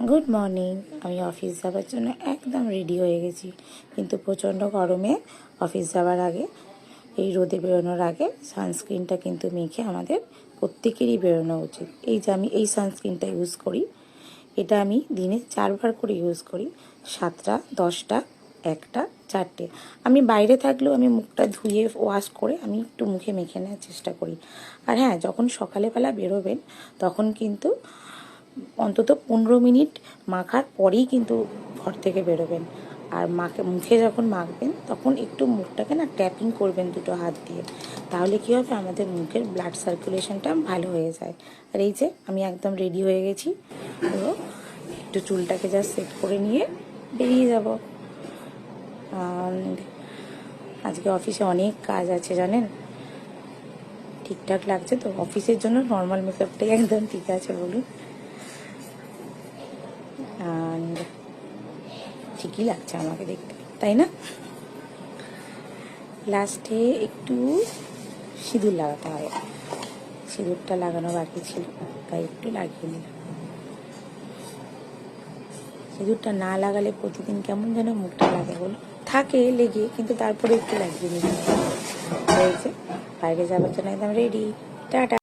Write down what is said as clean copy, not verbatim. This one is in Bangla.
Good morning. আমি অফিস যাওয়ার জন্য একদম রেডি হয়ে গেছি, কিন্তু প্রচণ্ড গরমে অফিস যাওয়ার আগে, এই রোদে বেরোনোর আগে সানস্ক্রিনটা কিন্তু মেখে আমাদের প্রত্যেকেরই বেরোনো উচিত। এই যে আমি এই সানস্ক্রিনটা ইউজ করি, এটা আমি দিনে 4বার করে ইউজ করি, 7টা, 10টা, 1টা, 4টে। আমি বাইরে থাকলেও আমি মুখটা ধুয়ে ওয়াশ করে আমি একটু মুখে মেখে নেওয়ার চেষ্টা করি। আর হ্যাঁ, যখন সকালবেলা বেরোবেন তখন কিন্তু অন্তত 15 মিনিট মাখার পরেই কিন্তু ঘর থেকে বেরোবেন। আর মুখে যখন মাখবেন তখন একটু মুখটাকে না ট্যাপিং করবেন দুটো হাত দিয়ে, তাহলে কী হবে, আমাদের মুখের ব্লাড সার্কুলেশনটা ভালো হয়ে যায়। আর এই যে আমি একদম রেডি হয়ে গেছি, পুরো একটু চুলটাকে জাস্ট সেট করে নিয়ে বেরিয়ে যাব। আজকে অফিসে অনেক কাজ আছে জানেন। ঠিকঠাক লাগছে তো? অফিসের জন্য নর্মাল মেকআপটাই একদম ঠিক আছে বলুন। ঠিকই লাগছে আমাকে দেখতে, তাই না? লাস্টে একটু সিঁদুর লাগাতে হবে, সিঁদুরটা লাগানো বাকি ছিল, তাই একটু লাগিয়ে নিলাম। সিঁদুরটা না লাগালে প্রতিদিন কেমন যেন মুখটা লাগে বলো, থাকে লেগে, কিন্তু তারপরে একটু লাগিয়ে নিলাম। হয়েছে, বাইরে যাওয়ার জন্য একদম রেডি। টাটা।